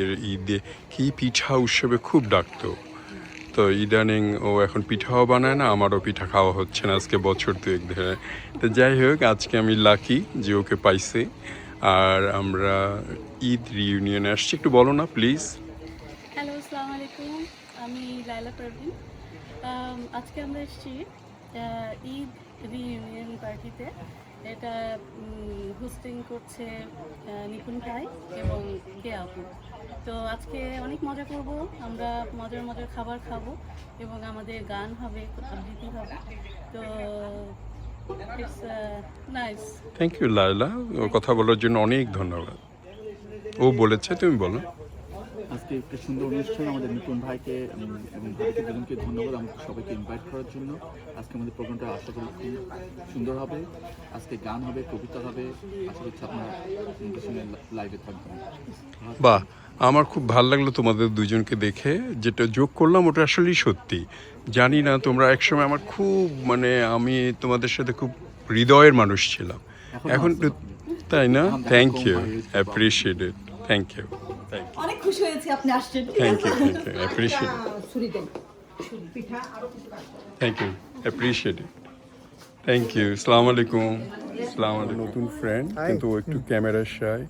এর ঈদে কি পিঠা উৎসবে খুব ডাকতো। তো ইদানিং ও এখন পিঠাও বানায় না, আমারও পিঠা খাওয়া হচ্ছে না আজকে বছর দুয়েক ধরে। তো যাই হোক, আজকে আমি লাকি যে ওকে পাইছে। আর আমরা ঈদ রিইউনিয়নে আসছি। একটু বলো না প্লিজ। হ্যালো, আসসালামু আলাইকুম। আমি লায়লা পারভিন। আজকে আমরা এসেছি ঈদ রিইউনিয়ন পার্টিতে। এটা হোস্টিং করছে নিপুণ ভাই এবং কে আপু। তো আজকে অনেক মজা করব আমরা, মজার মজার খাবার খাবো এবং আমাদের গান হবে, আবৃত্তি হবে। তো it's nice. Thank you Laila, ও কথা বলার জন্য অনেক ধন্যবাদ। ও বলেছে, তুমি বলো। আজকে একটা সুন্দর অনুষ্ঠান, আমাদের নিপুণ ভাইকে এবং ভাইকে দুজনকে ধন্যবাদ আমাদের সবাইকে ইনভাইট করার জন্য। আজকে আমাদের প্রোগ্রামটা আশা করি খুব সুন্দর হবে। আজকে গান হবে, কবিতা হবে, আশা করছি আপনারা আমাদের সঙ্গে লাইভে থাকবেন। বাহ, আমার খুব ভালো লাগলো তোমাদের দুজনকে দেখে। যেটা যোগ করলাম ওটা আসলেই সত্যি। জানি না, তোমরা একসময় আমার খুব আমি তোমাদের সাথে খুব হৃদয়ের মানুষ ছিলাম। এখন তো তাই না? Thank you, appreciate it. Thank you, অনেক খুশি হয়েছি আপনি আসছেন। Thank you, appreciate, thank you, appreciate it. Thank you. আসসালামু আলাইকুম। আসসালামু আলাইকুম। নতুন ফ্রেন্ড, কিন্তু ও একটু ক্যামেরার শায়,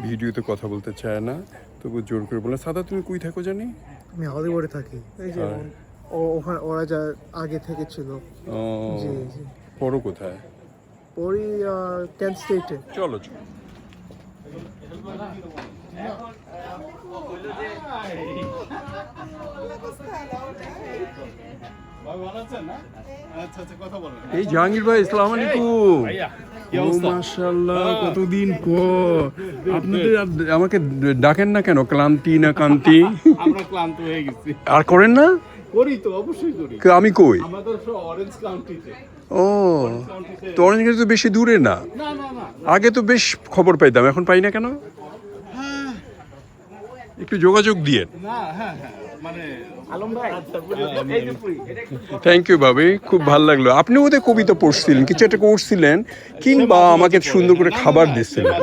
ভিডিওতে কথা বলতে চায় না। তবু জোর করে বললাম, সাদা তুমি কই থাকো জানি? আমি হলিউডে থাকি। এই যে ওখানে ওরা যা আগে থেকে ছিল। ও, জি জি। পড়ো কোথায়? পড়ি কেন্ট স্টেটে। চলো চলো। এই জাহাঙ্গীর ভাই, আসসালামু আলাইকুম। ও মাশাআল্লাহ, কতদিন পর। আপনাদের আমাকে ডাকেন না কেন? ক্লান্তি না কান্তি? আমরা ক্লান্ত হয়ে গেছি। আর করেন না? করি তো, অবশ্যই করি। আমি কই? আমাদের অরেঞ্জ কাউন্টিতে। ও, তো অরেঞ্জ কাউন্টি তো বেশি দূরে না। না না না, আগে তো বেশ খবর পাইতাম, এখন পাই না কেন? একটু যোগাযোগ দিয়ে। না হ্যাঁ হ্যাঁ, মানে আলম ভাই, থ্যাংক ইউ ভাবি, খুব ভালো লাগলো। আপনি ওদের কবিতা পড়ছিলেন, কিছু একটা করছিলেন, কিংবা আমাকে সুন্দর করে খাবার দিচ্ছিলেন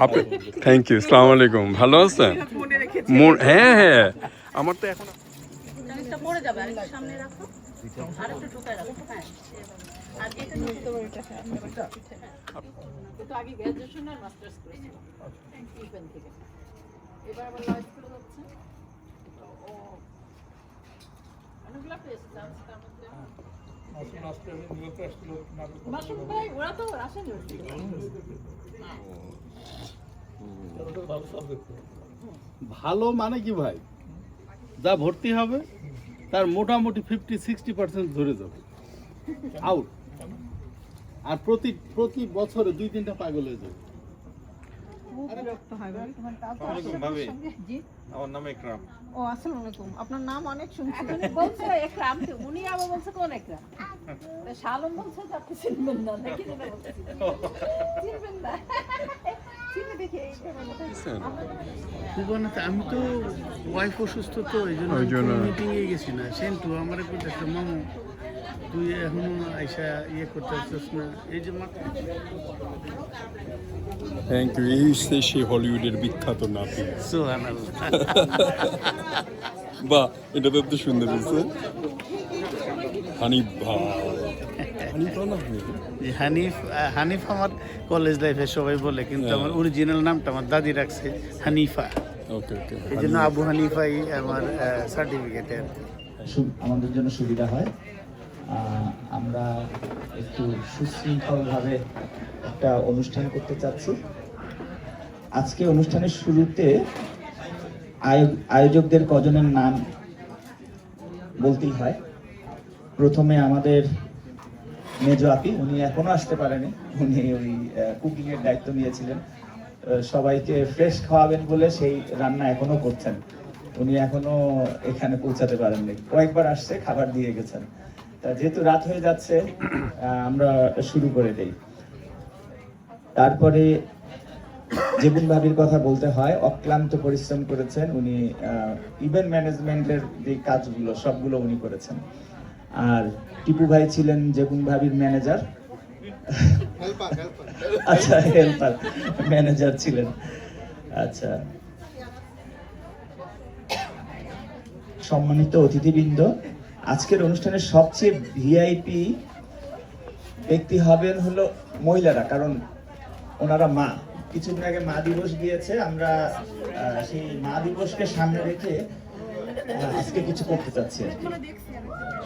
আপনি। Thank you. আসসালামু আলাইকুম, ভালো আছেন? হ্যাঁ হ্যাঁ, আমার তো এখন জিনিসটা পড়ে যাবে, আর একটু সামনে রাখো, আর একটু ঢুকায় রাখো। হ্যাঁ, আর এটা নিতে পারো, এটা তো আগে গ্র্যাজুয়েশন আর মাস্টার্স করেছে ইউপেন থেকে, এবার আবার ল স্কুলে যাচ্ছে। ও অনেকগুলো পেয়েছে চান্স, তার মধ্যে মাসুম ভাই ওরা তো আসেনি। ভালো মানে কি ভাই, যা ভর্তি হবে তার মোটামুটি 50-60% ধরে যাবে আউট। আর প্রতি বছরে 2-3টা পাগল হয়ে যাবে। আমার নাম একরাম। ও আসসালামু আলাইকুম। আপনার নাম অনেক শুনছি। বলছে একরাম, উনি আবার বলছে কোন একরাম? শালম বলছে যে আপনি চিনবেন না, নাকি যেটা বলছে চিনবেন না। চিনে দেখি আমি তো ওয়াইফ অসুস্থ, তো এই জন্য মিটিংয়ে গেছি না। সেন্টু আমার একটা মামু, তুই এখনো আইসা করতে আসছিস না, এই যে থ্যাংক ইউ। এই হচ্ছে সেই হলিউডের বিখ্যাত নাতি। বাহ, এটা তো এত সুন্দর হয়েছে। হানিফ ভাই, হানিফ আমার কলেজ লাইফে সবাই বলে, কিন্তু আমার অরিজিনাল নামটা আমার দাদি রাখছে হানিফা। ওকে ওকে, এই জন্য আবু হানিফাই আমার সার্টিফিকেটে। আমাদের জন্য সুবিধা হয়। আমরা একটু সুশৃঙ্খলভাবে একটা অনুষ্ঠান করতে চাচ্ছি। আজকে অনুষ্ঠানের শুরুতে আয়োজকদের কজনের নাম বলতেই হয়। প্রথমে আমাদের মেজো আপি, উনি এখনো আসতে পারেনি, উনি ওই কুকিং এর দায়িত্ব নিয়েছিলেন। সবাইকে ফ্রেশ খাওয়াবেন বলে সেই রান্না এখনো করছেন। উনি এখনো এখানে পৌঁছাতে পারেননি, কয়েকবার আসছে, খাবার দিয়ে গেছেন। যেহেতু রাত হয়ে যাচ্ছে, আমরা শুরু করে দেই। তারপরে জেবুন ভাবির কথা বলতে হয়, অক্লান্ত পরিশ্রম করেছেন উনি। ইভেন্ট ম্যানেজমেন্টের যে কাজগুলো সবগুলো উনি করেছেন। আর টিপু ভাই ছিলেন জেবুন ভাবির ম্যানেজার। আচ্ছা, হেল্পার, ম্যানেজার ছিলেন। আচ্ছা, সম্মানিত অতিথিবৃন্দ, আজকের অনুষ্ঠানের সবচেয়ে ভিআইপি ব্যক্তি হবেন হলো মহিলারা, কারণ ওনারা মা। কিছুদিন আগে মা দিবস গিয়েছে, আমরা সেই মা দিবসকে সামনে রেখে আজকে কিছু করতে চাচ্ছি আর কি।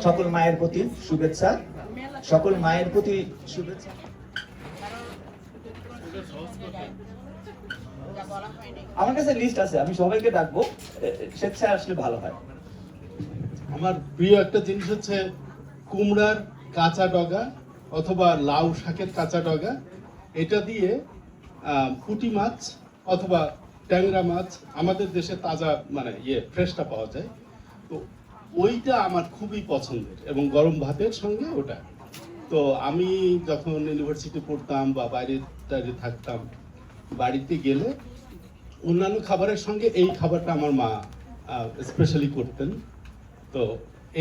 সকল মায়ের প্রতি শুভেচ্ছা, সকল মায়ের প্রতি শুভেচ্ছা। আমার কাছে লিস্ট আছে, আমি সবাইকে ডাকবো, স্বেচ্ছায় আসলে ভালো হয়। আমার প্রিয় একটা জিনিস হচ্ছে কুমড়ার কাঁচা ডগা অথবা লাউ শাকের কাঁচা ডগা, এটা দিয়ে পুঁটি মাছ অথবা ট্যাংরা মাছ, আমাদের দেশে তাজা মানে ফ্রেশটা পাওয়া যায়, তো ওইটা আমার খুবই পছন্দের এবং গরম ভাতের সঙ্গে ওটা। তো আমি যখন ইউনিভার্সিটি পড়তাম বা বাইরে টাইরে থাকতাম, বাড়িতে গেলে অন্যান্য খাবারের সঙ্গে এই খাবারটা আমার মা স্পেশালি করতেন। তো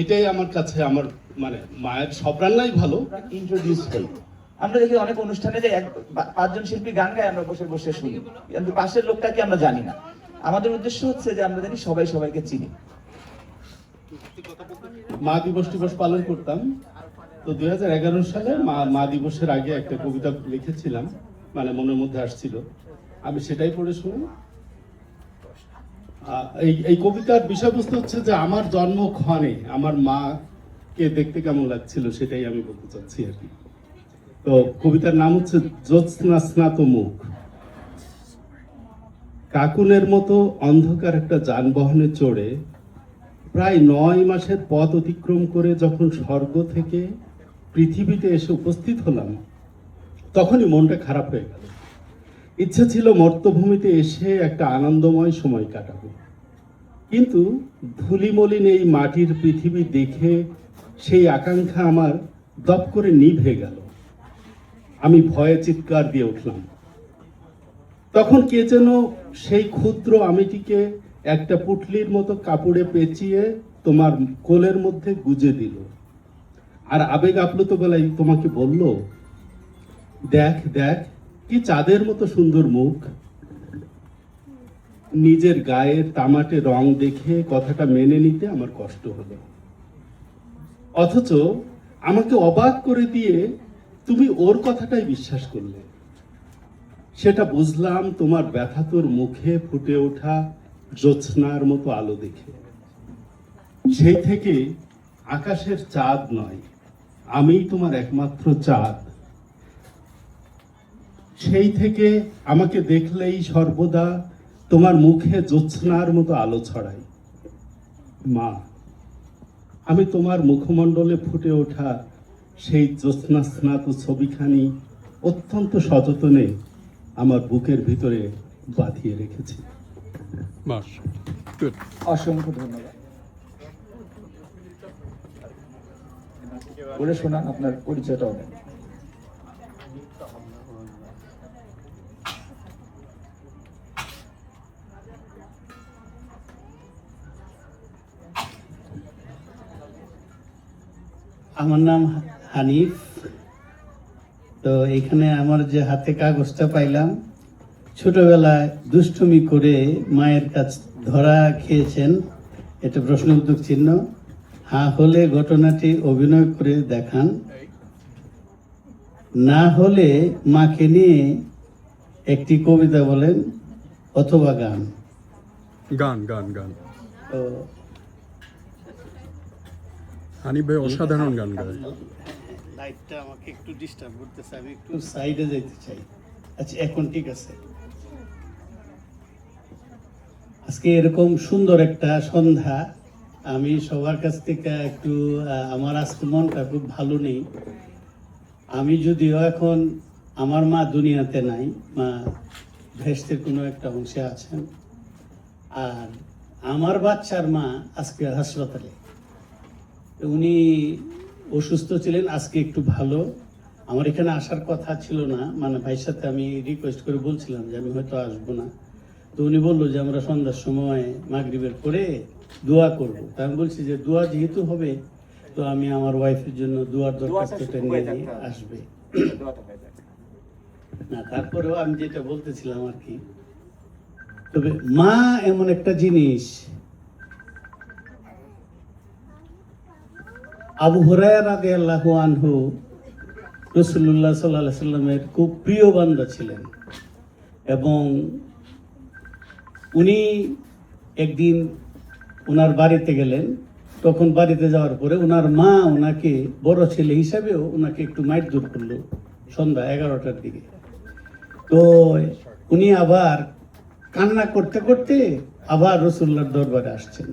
এটাই আমার কাছে আমার মানে মায়ের সব রান্নাই ভালো। ইন্ট্রোডিউস করি, আমরা দেখি অনেক অনুষ্ঠানে যে 5জন শিল্পী গান গায়, আমরা বসে বসে শুনি, কিন্তু পাশের লোকটাকে আমরা জানি না। আমাদের উদ্দেশ্য হচ্ছে যে আমরা জানি সবাই সবাইকে চিনি। মা দিবস পালন করতাম, তো 2011 সালে মা দিবসের আগে একটা কবিতা লিখেছিলাম, মানে মনের মধ্যে আসছিল, আমি সেটাই পড়ে শুনি। এই কবিতার বিষয়বস্তু হচ্ছে যে আমার জন্মক্ষণে আমার মাকে দেখতে কেমন লাগছিল সেটাই আমি বলতে চাচ্ছি আর কি। তো কবিতার নাম হচ্ছে জ্যোৎস্না স্নাত মুখ। কাকুনের মতো অন্ধকার একটা যানবাহনে চড়ে প্রায় 9 মাসের পথ অতিক্রম করে যখন স্বর্গ থেকে পৃথিবীতে এসে উপস্থিত হলাম, তখনই মনটা খারাপ হয়ে গেল। ইচ্ছে ছিল মর্তভূমিতে এসে একটা আনন্দময় সময় কাটাবো, কিন্তু ধুলিমলিন এই মাটির পৃথিবী দেখে সেই আকাঙ্ক্ষা আমার দপ করে নিভে গেল। আমি ভয়ে চিৎকার দিয়ে উঠলাম। তখন কে যেন সেই ক্ষুদ্র আমিটিকে একটা পুটলির মতো কাপড়ে পেঁচিয়ে তোমার কোলের মধ্যে গুজে দিল, আর আবেগ আপ্লুত গলায় তোমাকে বলল, দেখ দেখ কি চাঁদের মতো সুন্দর মুখ। নিজের গায়ের তামাটে রং দেখে কথাটা মেনে নিতে আমার কষ্ট হলো, অথচ আমাকে অবাক করে দিয়ে তুমি ওর কথাটাই বিশ্বাস করলে। সেটা বুঝলাম তোমার ব্যথাতুর মুখে ফুটে ওঠা জ্যোৎস্নার মতো আলো দেখে। সেই থেকে আকাশের চাঁদ নয়, আমিই তোমার একমাত্র চাঁদ। সেই থেকে আমাকে দেখলেই সর্বদা তোমার মুখে জ্যোৎস্নার মতো আলো ছড়াই। মা, আমি তোমার মুখমণ্ডলে ফুটে ওঠা সেই জ্যোৎস্না স্নাত ছবিখানি অত্যন্ত সযতনে আমার বুকের ভিতরে বাঁধিয়ে রেখেছি। বাস গুড। অসংখ্য ধন্যবাদ। বলে শোনান আপনার পরিচয়টা হবে। আমার নাম হানিফ। তো এখানে আমার যে হাতে কাগজটা পাইলাম, ছোটবেলায় দুষ্টুমি করে মায়ের কাছ ধরা খেয়েছেন, এটা প্রশ্নবোধক চিহ্ন। হ্যাঁ হলে ঘটনাটি অভিনয় করে দেখান, না হলে মাকে নিয়ে একটি কবিতা বলেন অথবা গান। গান গান গান তো হানিফ ভাই অসাধারণ গান গায়। লাইটটা আমাকে একটু ডিস্টার্ব করতেছে, আমি একটু সাইডে যেতে চাই। আচ্ছা, এখন ঠিক আছে। আজকে এরকম সুন্দর একটা সন্ধ্যা, আমি সবার কাছ থেকে একটু আমার আজকে মনটা খুব ভালো নেই। আমি যদিও এখন আমার মা দুনিয়াতে নাই, মা ভেস্তের কোনো একটা অংশে আছেন, আর আমার বাচ্চার মা আজকে হাসপাতালে। উনি অসুস্থ ছিলেন, আজকে একটু ভালো। আমার এখানে আসার কথা ছিল না, মানে ভাইয়ের সাথে আমি রিকোয়েস্ট করে বলছিলাম যে আমি হয়তো আসবো না। তো উনি বললো যে আমরা সন্ধ্যার সময় মাগরিবের পরে দোয়া করবো। তা আমি বলছি যে দোয়া যেহেতু হবে, তো আমি আমার ওয়াইফের জন্য দোয়ার দরখাস্তটা নিয়ে আসবে না। তারপরেও আমি যেটা বলতেছিলাম আর কি, তবে মা এমন একটা জিনিস, আবু হুরায়রা রাদিয়াল্লাহু আনহু রাসূলুল্লাহ সাল্লাল্লাহু আলাইহি সাল্লামের খুব প্রিয় বান্দা ছিলেন, এবং উনি একদিন ওনার বাড়িতে গেলেন। তখন বাড়িতে যাওয়ার পরে ওনার মা ওনাকে বড় ছেলে হিসাবেও ওনাকে একটু মারধর করলো সন্ধ্যা 11টার দিকে। তো উনি আবার কান্না করতে করতে আবার রাসূলুল্লাহর দরবারে আসছেন।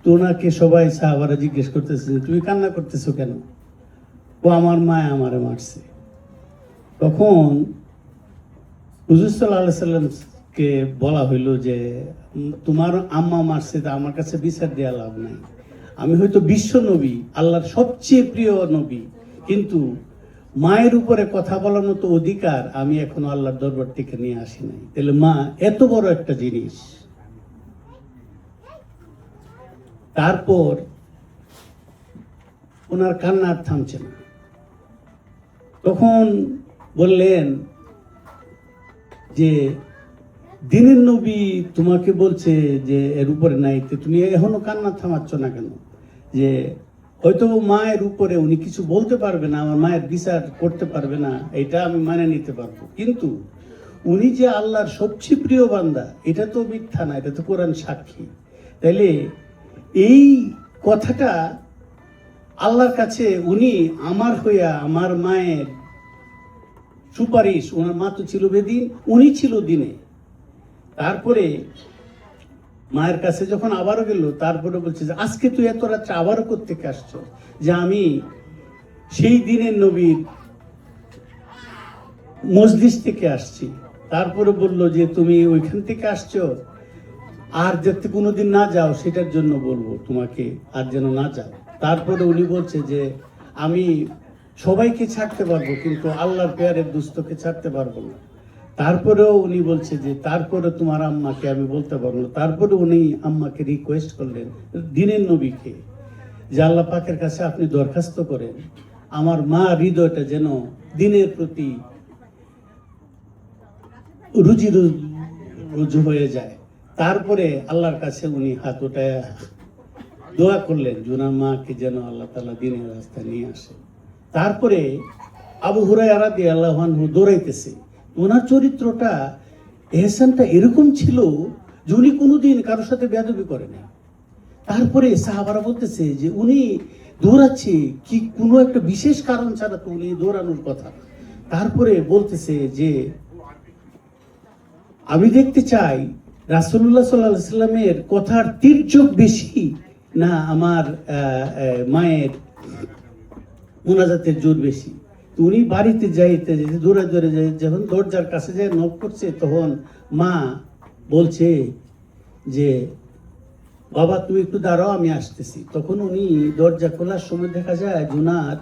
তো ওনাকে সবাই সাহাবারা জিজ্ঞেস করতেছে, তুমি কান্না করতেছো কেন? ও আমার মা আমারে মারছে। তখন হুজুর সাল্লাল্লাহু আলাইহি সাল্লামকে বলা হইল যে তোমার আম্মা মারছে, তা আমার কাছে বিচার দেওয়া লাভ নাই। আমি হয়তো বিশ্ব নবী, আল্লাহর সবচেয়ে প্রিয় নবী, কিন্তু মায়ের উপরে কথা বলার মতো অধিকার আমি এখনো আল্লাহর দরবার থেকে নিয়ে আসি নাই। তাহলে মা এত বড় একটা জিনিস। তারপর ওনার কান্না আর থামছে না। তখন বললেন যে দিনের নবী তোমাকে বলছে যে এর উপরে নাই, তো তুমি এখনো কান্না থামাচ্ছ না কেন? যে হয়তো মায়ের উপরে উনি কিছু বলতে পারবে না, আমার মায়ের বিচার করতে পারবে না, এটা আমি মানে নিতে পারবো, কিন্তু উনি যে আল্লাহর সবচেয়ে প্রিয় বান্দা এটা তো মিথ্যা না, এটা তো কোরআন সাক্ষী। তাইলে এই কথাটা আল্লাহর কাছে উনি আমার হইয়া আমার মায়ের সুপারিশ, ওনার মা তো ছিল বেদিন, উনি ছিল দিনে। তারপরে মায়ের কাছে যখন আবারও গেল, তারপরে বলছে যে আজকে তুই এত রাত্রে আবারও কোত্থেকে আসছো? যে আমি সেই দিনের নবীর মজলিস থেকে আসছি। তারপরে বলল যে তুমি ওইখান থেকে আসছো, আর যাতে কোনোদিন না যাও সেটার জন্য বলবো তোমাকে, আর যেন না যাও। তারপরে উনি বলছে যে আমি সবাইকে ছাড়তে পারবো, কিন্তু আল্লাহর পেয়ারের দুস্থকে ছাড়তে পারবো না। তারপরেও উনি বলছে যে তারপরে তোমার আম্মাকে আমি বলতে পারবো না। তারপরে উনি আম্মাকে রিকোয়েস্ট করলেন, দিনের নবীকে, যে আল্লাহ পাকের কাছে আপনি দরখাস্ত করেন আমার মা হৃদয়টা যেন দিনের প্রতি রুজু হয়ে যায়। তারপরে আল্লাহর কাছে উনি হাত উঠায় দোয়া করলেন যে ওনার মাকে যেন আল্লাহ তাআলা দিনের রাস্তায় নিয়ে আসে। তারপরে আবু হুরায়রা রাদিয়াল্লাহু আনহু দৌড়াইতেছে। ওনার চরিত্রটা, এহসানটা এরকম ছিল যে উনি কোনোদিন কারোর সাথে বেয়াদবি করে না। তারপরে সাহাবারা বলতেছে যে উনি দৌড়াচ্ছে কি কোনো একটা বিশেষ কারণ ছাড়া, তো উনি দৌড়ানোর কথা। তারপরে বলতেছে যে আমি দেখতে চাই রাসূলুল্লাহ সাল্লাল্লাহু আলাইহি সাল্লামের কথার তির্যক বেশি না আমার মায়ের মুনাজাতের জোর বেশি। তো উনি বাড়িতে যাইতে যেতে দৌড়ে দৌড়ে যাই, যখন দরজার কাছে যায় নক করছে, তখন মা বলছে যে বাবা তুমি একটু দাঁড়াও, আমি আসতেছি। তখন উনি দরজা খোলার সময় দেখা যায় জুনার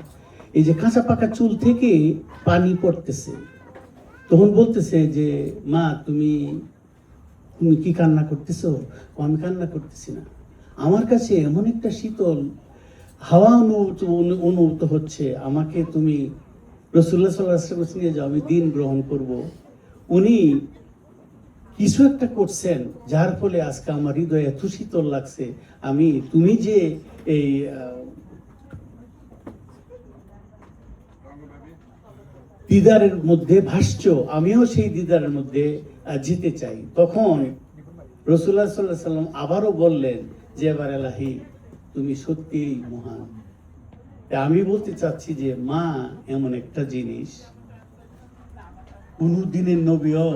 এই যে কাঁচা পাকা চুল থেকে পানি পড়তেছে। তখন বলতেছে যে মা তুমি তুমি কি কান্না করতেছো? আমি কান্না করতেছি না, আমার কাছে এমন একটা শীতল হাওয়া অনুভূত হচ্ছে, আমাকে তুমি রাসূলুল্লাহ সাল্লাল্লাহু আলাইহি ওয়াসাল্লাম নিয়ে যাও, আমি দিন গ্রহণ করব। উনি কিছু একটা করছেন যার ফলে আজকে আমার হৃদয়ে এত শীতল লাগছে। আমি তুমি যে এই দিদারের মধ্যে ভাসছ, আমিও সেই দিদারের মধ্যে যেতে চাই। তখন রাসূলুল্লাহ সাল্লাল্লাহু আলাইহি ওয়াসাল্লাম আবারও বললেন যে এবার এলাহি তুমি সত্যিই মহান। আমি বলতে চাচ্ছি যে মা এমন একটা জিনিস, কোন দিনের নবীও।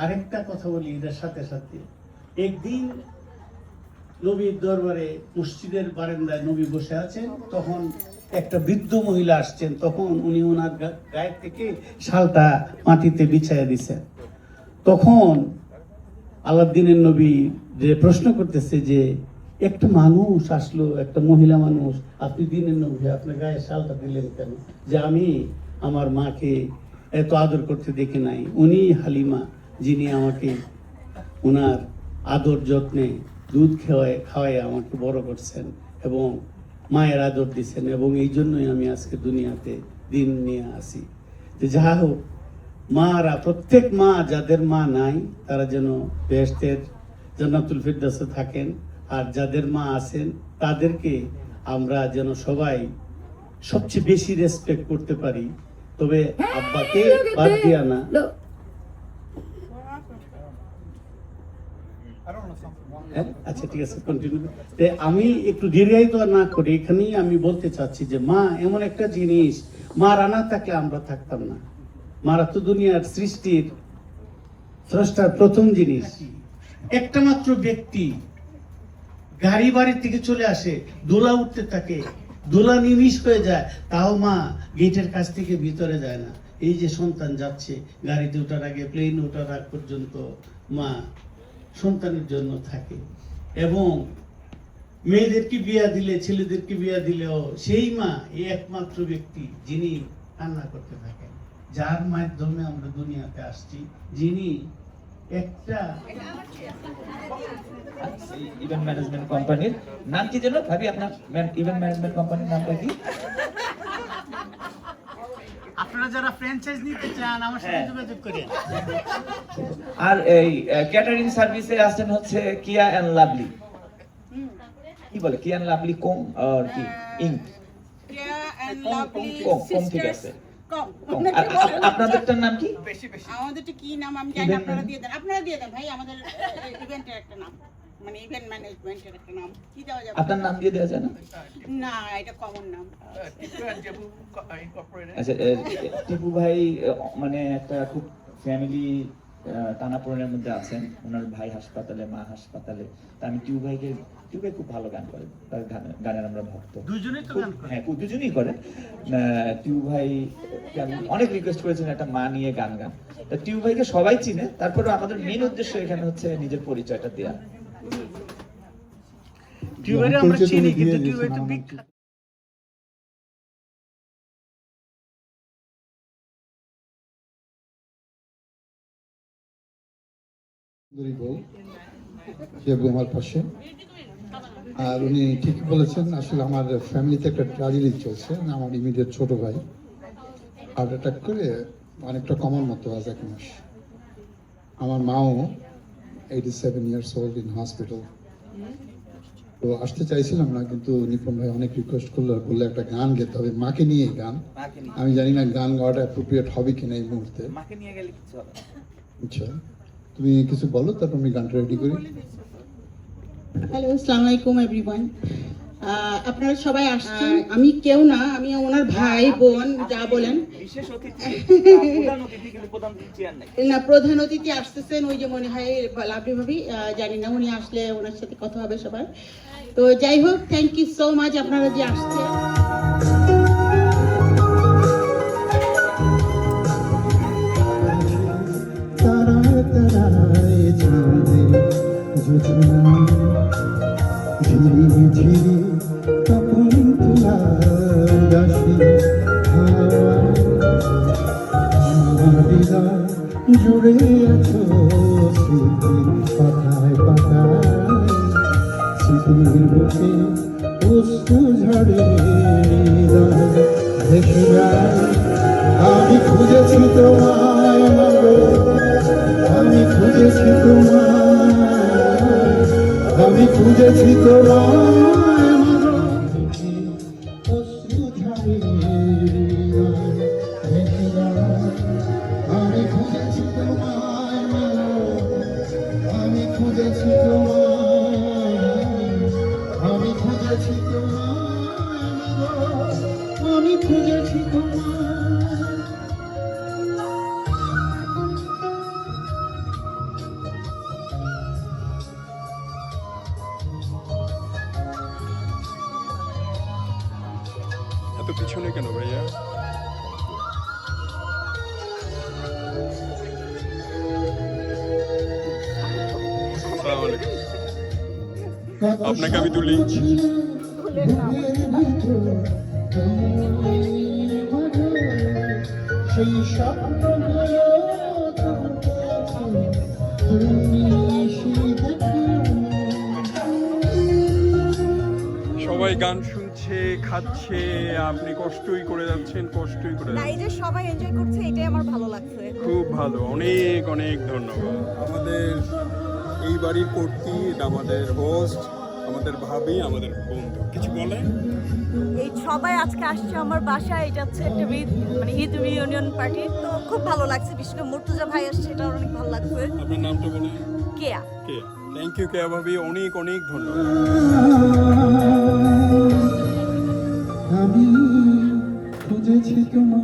আরেকটা কথা বলি এটার সাথে সাথে, একদিন নবীর দরবারে মসজিদের বারান্দায় নবী বসে আছেন, তখন একটা বৃদ্ধ মহিলা আসছেন। তখন উনি ওনার গায়ের থেকে শালটা মাটিতে বিছাইয়া দিছেন। তখন আলাউদ্দিনের নবী যে প্রশ্ন করতেছে যে একটা মানুষ আসলো, একটা মহিলা মানুষ, আপনি দিনের নবী, আপনার গায়ে শালটা দিলেন কেন? যে আমি আমার মাকে এত আদর করতে দেখি নাই। উনি হালিমা, যিনি আমাকে ওনার আদর যত্নে দুধ খাওয়ায় আমাকে বড় করছেন এবং মায়ের আদর দিচ্ছেন, এবং এই জন্যই আমি আজকে দুনিয়াতে দিন নিয়ে আসি। যে যা হোক, মারা, প্রত্যেক মা, যাদের মা নাই তারা যেন বেহেশতের জান্নাতুল ফিরদাউসে থাকেন, আর যাদের মা আছেন তাদেরকে আমরা যেন সবাই সবচেয়ে বেশি রেসপেক্ট করতে পারি। তবে আব্বাকে বাদ দিয়া না, আচ্ছা ঠিক আছে কন্টিনিউ। আমি একটু দীর্ঘায়িত না করে এখানেই আমি বলতে চাচ্ছি যে মা এমন একটা জিনিস, মা রানা থাকলে আমরা থাকতাম না। মারা তো দুনিয়ার সৃষ্টির স্রষ্টার প্রথম জিনিস। একটা মাত্র ব্যক্তি গাড়ি বাড়ি থেকে চলে আসে, দোলা উঠতে থাকে, দোলা নিমিষ হয়ে যায়, তাও মা গেটের কাছ থেকে ভিতরে যায় না। এই যে সন্তান যাচ্ছে গাড়িতে ওঠার আগে, প্লেন ওঠার আগ পর্যন্ত মা সন্তানের জন্য থাকে। এবং মেয়েদেরকে বিয়া দিলে, ছেলেদেরকে বিয়া দিলেও সেই মা এই একমাত্র ব্যক্তি যিনি কান্না করতে থাকেন, যার মাধ্যমে আমরা দুনিয়াতে আসছি, যিনি একটা ইভেন্ট ম্যানেজমেন্ট কোম্পানির নাম কি যেন ভাবি? আপনার ইভেন্ট ম্যানেজমেন্ট কোম্পানির নামটা কি? আপনারা যারা ফ্র্যাঞ্চাইজ নিতে চান আমার সাথে যোগাযোগ করেন। আর এই ক্যাটারিং সার্ভিসে আছেন হচ্ছে কিয়া এন্ড লাভলি। কি বলে কিয়া এন্ড লাভলি কম আর কি ইং? কিয়া এন্ড লাভলি কম ঠিক আছে। কম। আর আপনাদেরটার নাম কি? আমাদেরটা কি নাম আমি জানি, আপনারা দিয়ে দেন। আপনারা দিয়ে দেন ভাই, আমাদের ইভেন্টের একটা নাম, মানে ইভেন্ট ম্যানেজমেন্টের একটা নাম। কি দেওয়া যাবে? আপনার নাম দিয়ে দেওয়া যায় না? না, এটা কমন নাম। আচ্ছা, টিপু ভাই মানে একটা খুব ফ্যামিলি টানাপোড়েনের মধ্যে আছেন। ওনার ভাই হাসপাতালে, মা হাসপাতালে। তা আমি টিপু ভাই খুব ভালো গান করেন, তার গানের আমরা ভক্ত। দুজনেই তো গান করে। হ্যাঁ, দুজনেই করে। টিপু ভাই অনেক রিকোয়েস্ট করেছেন একটা মা নিয়ে গান গান। তা টিপু ভাইকে সবাই চিনে, তারপরে আমাদের মেন উদ্দেশ্য এখানে হচ্ছে নিজের পরিচয়টা দেওয়া। টিউবারে আমরা চিনি, কিন্তু টিউবারে তো বিখ্যাত। আমার পাশে। আর উনি ঠিকই বলেছেন, আসলে আমার ফ্যামিলিতে একটা ট্র্যাজেডি চলছে। আমার ইমিডিয়েট ছোট ভাই হার্ট অ্যাটাক করে অনেকটা কমার মতো আজ 1 মাস। আমার মাও 87 ইয়ার্স ওল্ড ইন হসপিটাল। তো আসতে চাইছিলাম না, কিন্তু নিপুণ ভাই অনেক রিকোয়েস্ট করলো, বললে একটা গান গেতে হবে, মাকে নিয়ে গান। আমি জানি না গান গাওয়াটা অ্যাপ্রোপ্রিয়েট হবে কিনা এই মুহূর্তে। মাকে নিয়ে গেলে কিছু হবে। আচ্ছা, তুমি কিছু বলো, তারপর আমি গানটা রেডি করি। হ্যালো, আসসালামু আলাইকুম এভরিওয়ান। আপনারা সবাই আসছেন, আমি কেউ না, আমি ওনার ভাই বোন যা বলেন। বিশেষ অতিথি, প্রধান অতিথি, কিন্তু প্রধান অতিথি আর নাই। না, প্রধান অতিথি আসতেছেন, ওই যে মনে হয় লাভলি ভাবি, জানি না, উনি আসলে ওনার সাথে কথা হবে সবার। তো যাই হোক, থ্যাংক ইউ সো মাচ আপনারা যে আসছেন। জুড়ে আছো স্মৃতির পাতায় পাতায়, স্মৃতির বুকে অশ্রু ঝরে ভেসে যায়। আমি খুঁজেছি তোমায় মাগো, আমি খুঁজেছি তোমায়, আমি খুঁজেছি তোমায় মাগো, অশ্রু ঝরে ভেসে যায়। আমি খুঁজেছি তোমায় মাগো, আমি খুঁজেছি তোমায়, আমি খুঁজেছি তোমায় মাগো, আমি খুঁজেছি তোমায়। এত পিছনে কেন ভাইয়া? আসসালামু আলাইকুম। আপনাকে আমি তুলি। সেই স্বপ্নগুলো তুমি সবাই গান শুনছে, খাচ্ছে, আপনি কষ্টই করে যাচ্ছেন, কষ্টই করে না, এই যাচ্ছেন। যে সবাই এনজয় করছে, এটাই আমার ভালো লাগছে। খুব ভালো, অনেক অনেক ধন্যবাদ। আমাদের এই বাড়ির কর্তৃ, এটা আমাদের হোস্ট, আমাদের ভাবি, আমাদের বন্ধু, কিছু বলেন? এই সবাই আজকে আসছে আমার বাসায়, এটা হচ্ছে একটা মানে ঈদ রিউনিয়ন পার্টি, তো খুব ভালো লাগছে। বিশেষ করে মুর্তজা ভাই আসছে, এটা অনেক ভালো লাগছে। আপনার নামটা বলেন। কেয়া। কেয়া। থ্যাংক ইউ কেয়া ভাবি, অনেক অনেক ধন্যবাদ। আমি খুঁজেছি তোমার।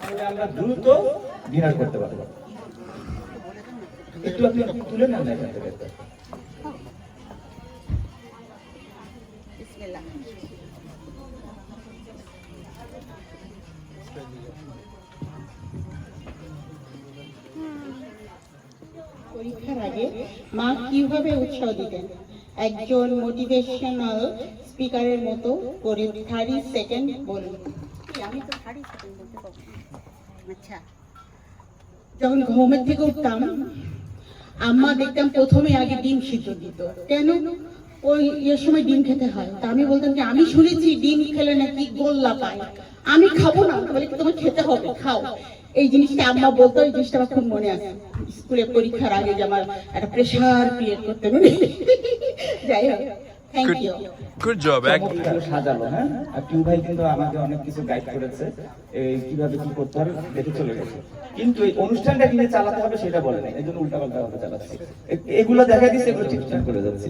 তাহলে আমরা দ্রুত ডিনার করতে পারবো। একটু আপনি তুলে নেন না এখান থেকে। বিসমিল্লাহ। পরীক্ষার আগে মা কিভাবে উৎসাহ দিতেন? একজন মোটিভেশনাল স্পিকারের মতো করে 30 সেকেন্ড বলুন। আমি তো 30 সেকেন্ড বলতে পারবো। আচ্ছা, যখন ঘুমের থেকে উঠতাম, আম্মা দেখতাম প্রথমে আগে ডিম সিদ্ধ দিত। কেন? ওই এর সময় ডিম খেতে হয়। তা আমি বলতাম যে আমি শুনেছি ডিম খেলে নাকি গোল্লা পায়, আমি খাবো না। বলে তোমার খেতে হবে, খাও। এই জিনিসটা আম্মা বলতো, এই জিনিসটা আমার খুব মনে আছে। স্কুলে পরীক্ষার আগে যে আমার একটা প্রেশার ক্রিয়েট করতে হবে। যাই হোক, থ্যাংক ইউ। Good job. চমৎকার সাজালো, হ্যাঁ। আর টিউ ভাই কিন্তু আমাকে অনেক কিছু গাইড করেছে, এই কিভাবে কি করতে হবে দেখে চলে গেছে। কিন্তু এই অনুষ্ঠানটা কিভাবে চালাতে হবে সেটা বলে নাই, এই জন্য উল্টাপাল্টা ভাবে চালাচ্ছি। এগুলো দেখা দিচ্ছে, এগুলো ঠিকঠাক করে যাচ্ছে।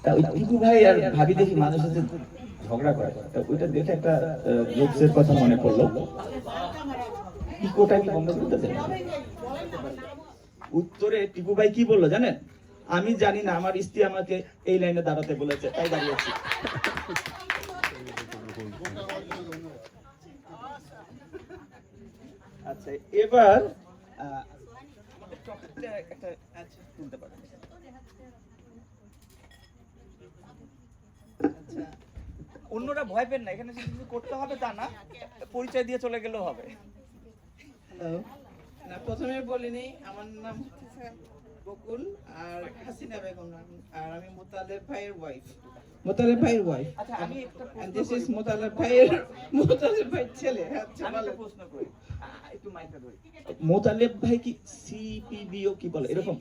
তা ওই টিকু ভাই আর ভাবি দেখি মাঝে সাথে ঝগড়া করে, তা ওইটা দেখে একটা জোকসের কথা মনে পড়লো। ইকোটা কি বন্ধ করতে চাই? উত্তরে টিকু ভাই কি বললো জানেন? আমি জানি না, আমার স্ত্রী আমাকে এই লাইনে দাঁড়াতে বলেছে, তাই দাঁড়িয়েছি। আচ্ছা, এবার একটা তুলতে পারেন। অন্যরা ভয় পেন না, এখানে কিছু করতে হবে তা না, পরিচয় দিয়ে চলে গেলেও হবে। না, প্রথমে বলিনি, আমার নাম হচ্ছে বকুল আর হাসিনা বেগম, আর আমি মোতালেব ভাইয়ের ওয়াইফ। মোতালেব ভাইয়ের ওয়াইফ। আচ্ছা, আমি একটা And this is মোতালেব ভাইয়ের ছেলে। আচ্ছা, ভালো। প্রশ্ন করি, একটু মাইকটা ধরি। মোতালেব ভাই কি সিপিবিও কি বলে এরকম?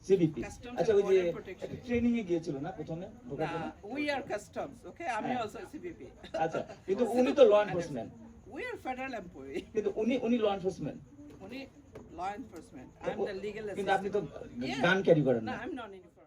সিবিপি। Customs আচ্ছা, ওই যে Border Protection. ট্রেনিং এ গিয়েছিল না প্রথমে ঢোকার জন্য? উই আর কাস্টমস, ওকে, আমি অলসো সিবিপি। আচ্ছা, কিন্তু উনি তো law enforcement. We are federal employee. কিন্তু উনি ল এনফোর্সমেন্ট। উনি law enforcement, I am the legal কিন্তু আপনি তো অ্যাসিস্ট্যান্ট। গান ক্যারি করেন না, না। I am non uniform.